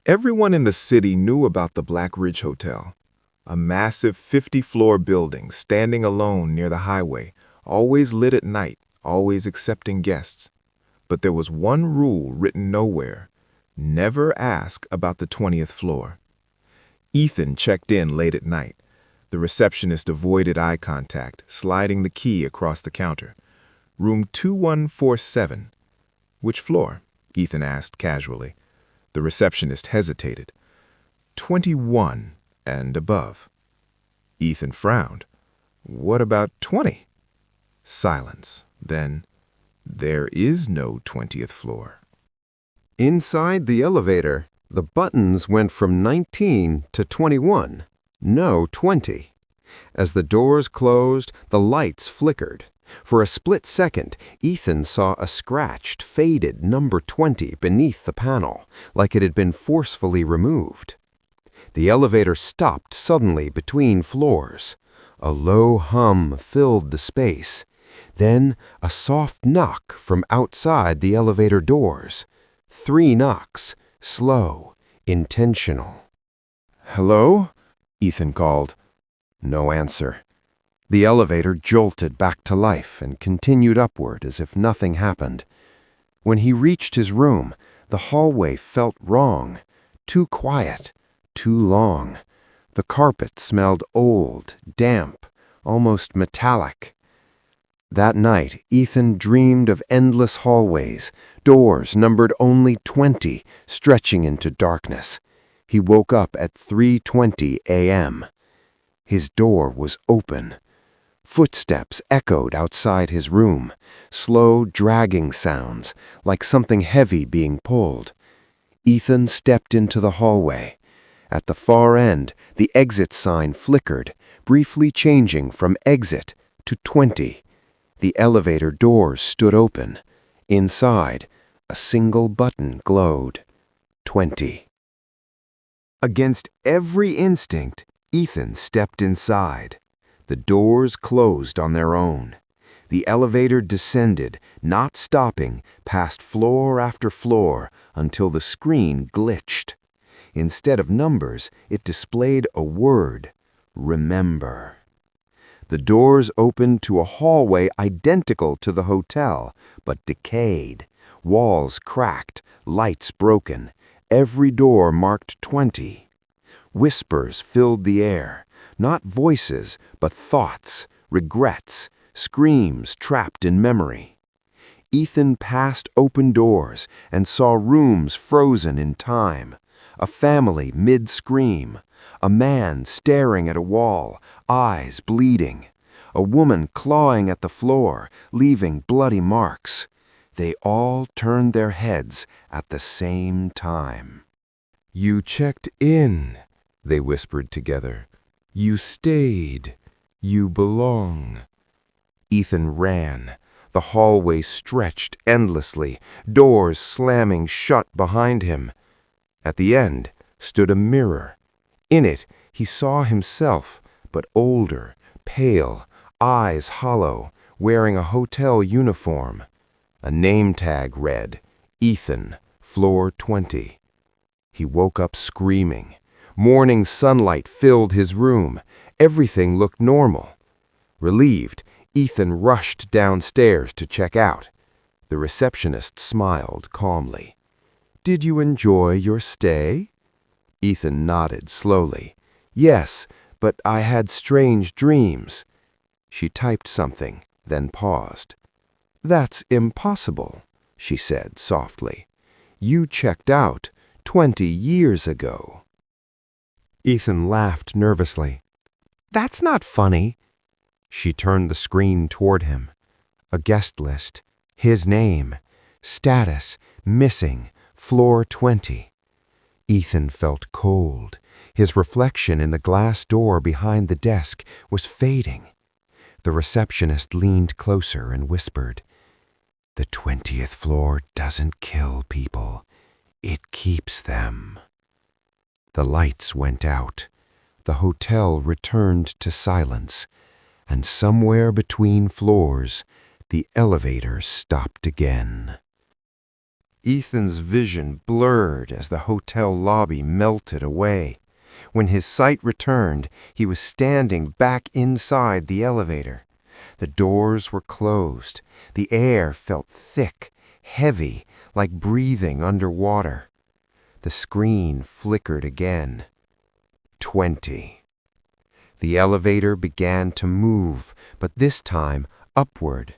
Everyone in the city knew about the Black Ridge Hotel, a massive 50-floor building standing alone near the highway, always lit at night, always accepting guests. But there was one rule written nowhere: never ask about the 20th floor. Ethan checked in late at night. The receptionist avoided eye contact, sliding the key across the counter. Room 2147. Which floor? Ethan asked casually. The receptionist hesitated. 21 and above. Ethan frowned. What about 20? Silence. Then, there is no 20th floor. Inside the elevator, the buttons went from 19 to 21, no 20. As the doors closed, the lights flickered. For a split second, Ethan saw a scratched, faded number 20 beneath the panel, like it had been forcefully removed. The elevator stopped suddenly between floors. A low hum filled the space. Then a soft knock from outside the elevator doors. 3 knocks, slow, intentional. Hello? Ethan called. No answer. The elevator jolted back to life and continued upward as if nothing happened. When he reached his room, the hallway felt wrong. Too quiet, too long. The carpet smelled old, damp, almost metallic. That night, Ethan dreamed of endless hallways, doors numbered only 20, stretching into darkness. He woke up at 3:20 a.m. His door was open. Footsteps echoed outside his room, slow, dragging sounds, like something heavy being pulled. Ethan stepped into the hallway. At the far end, the exit sign flickered, briefly changing from exit to 20. The elevator doors stood open. Inside, a single button glowed. 20. Against every instinct, Ethan stepped inside. The doors closed on their own. The elevator descended, not stopping, past floor after floor until the screen glitched. Instead of numbers, it displayed a word: remember. The doors opened to a hallway identical to the hotel, but decayed. Walls cracked, lights broken. Every door marked 20. Whispers filled the air. Not voices, but thoughts, regrets, screams trapped in memory. Ethan passed open doors and saw rooms frozen in time. A family mid-scream. A man staring at a wall, eyes bleeding. A woman clawing at the floor, leaving bloody marks. They all turned their heads at the same time. You checked in, they whispered together. You stayed. You belong. Ethan ran. The hallway stretched endlessly, doors slamming shut behind him. At the end stood a mirror. In it, he saw himself, but older, pale, eyes hollow, wearing a hotel uniform. A name tag read, Ethan, floor 20. He woke up screaming. Morning sunlight filled his room. Everything looked normal. Relieved, Ethan rushed downstairs to check out. The receptionist smiled calmly. Did you enjoy your stay? Ethan nodded slowly. Yes, but I had strange dreams. She typed something, then paused. That's impossible, she said softly. You checked out 20 years ago. Ethan laughed nervously. That's not funny. She turned the screen toward him. A guest list, his name, status, missing, floor 20. Ethan felt cold. His reflection in the glass door behind the desk was fading. The receptionist leaned closer and whispered, The 20th floor doesn't kill people. It keeps them. The lights went out. The hotel returned to silence, and somewhere between floors, the elevator stopped again. Ethan's vision blurred as the hotel lobby melted away. When his sight returned, he was standing back inside the elevator. The doors were closed. The air felt thick, heavy, like breathing underwater. The screen flickered again. 20. The elevator began to move, but this time upward.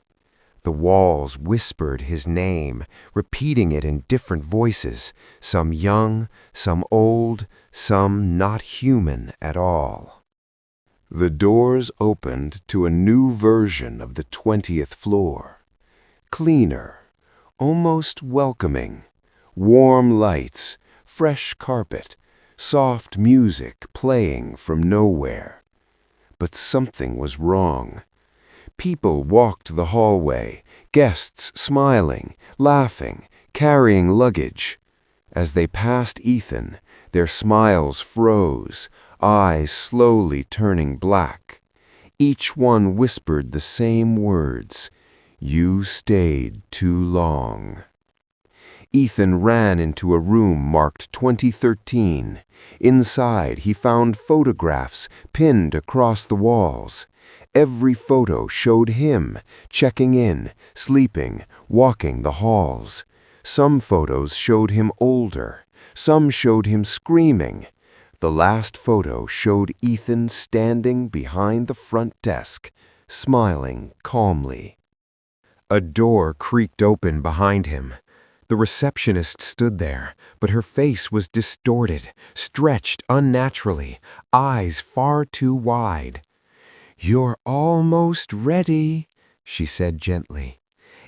The walls whispered his name, repeating it in different voices, some young, some old, some not human at all. The doors opened to a new version of the 20th floor. Cleaner, almost welcoming, warm lights, fresh carpet, soft music playing from nowhere. But something was wrong. People walked the hallway, guests smiling, laughing, carrying luggage. As they passed Ethan, their smiles froze, eyes slowly turning black. Each one whispered the same words, "You stayed too long." Ethan ran into a room marked 2013. Inside, he found photographs pinned across the walls. Every photo showed him, checking in, sleeping, walking the halls. Some photos showed him older. Some showed him screaming. The last photo showed Ethan standing behind the front desk, smiling calmly. A door creaked open behind him. The receptionist stood there, but her face was distorted, stretched unnaturally, eyes far too wide. "You're almost ready," she said gently.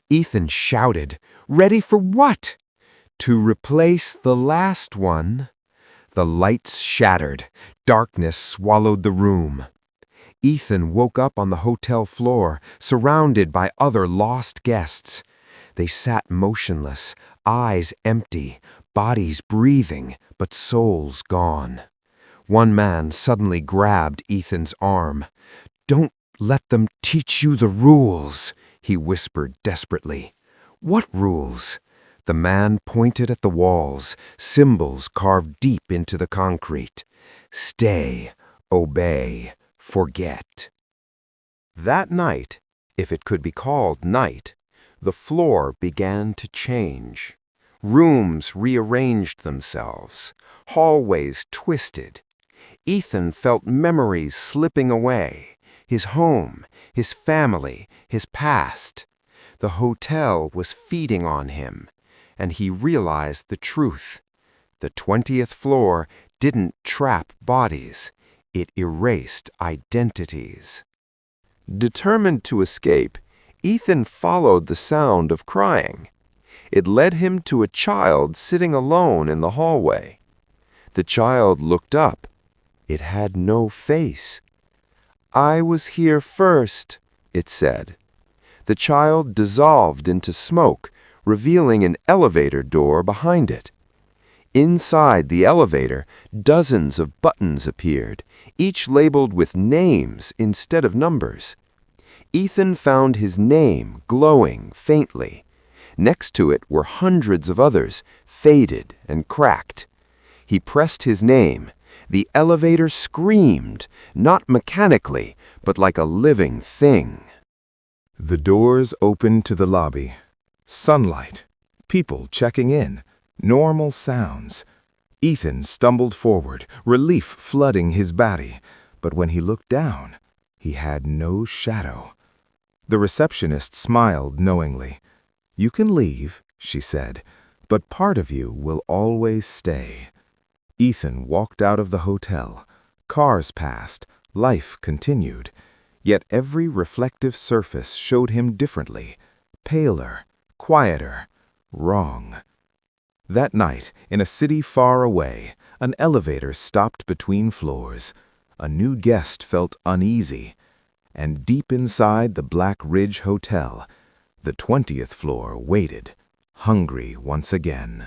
Ethan shouted, "Ready for what?" "To replace the last one." The lights shattered. Darkness swallowed the room. Ethan woke up on the hotel floor, surrounded by other lost guests. They sat motionless, eyes empty, bodies breathing, but souls gone. One man suddenly grabbed Ethan's arm. "Don't let them teach you the rules," he whispered desperately. "What rules?" The man pointed at the walls, symbols carved deep into the concrete. Stay, obey, forget. That night, if it could be called night, the floor began to change. Rooms rearranged themselves. Hallways twisted. Ethan felt memories slipping away. His home, his family, his past. The hotel was feeding on him, and he realized the truth. The 20th floor didn't trap bodies. It erased identities. Determined to escape, Ethan followed the sound of crying. It led him to a child sitting alone in the hallway. The child looked up. It had no face. "I was here first," it said. The child dissolved into smoke, revealing an elevator door behind it. Inside the elevator, dozens of buttons appeared, each labeled with names instead of numbers. Ethan found his name glowing faintly. Next to it were hundreds of others, faded and cracked. He pressed his name. The elevator screamed, not mechanically, but like a living thing. The doors opened to the lobby. Sunlight, people checking in, normal sounds. Ethan stumbled forward, relief flooding his body, but when he looked down, he had no shadow. The receptionist smiled knowingly. "You can leave," she said, "but part of you will always stay." Ethan walked out of the hotel. Cars passed. Life continued. Yet every reflective surface showed him differently. Paler, quieter, wrong. That night, in a city far away, an elevator stopped between floors. A new guest felt uneasy. And deep inside the Black Ridge Hotel, the 20th floor waited, hungry once again.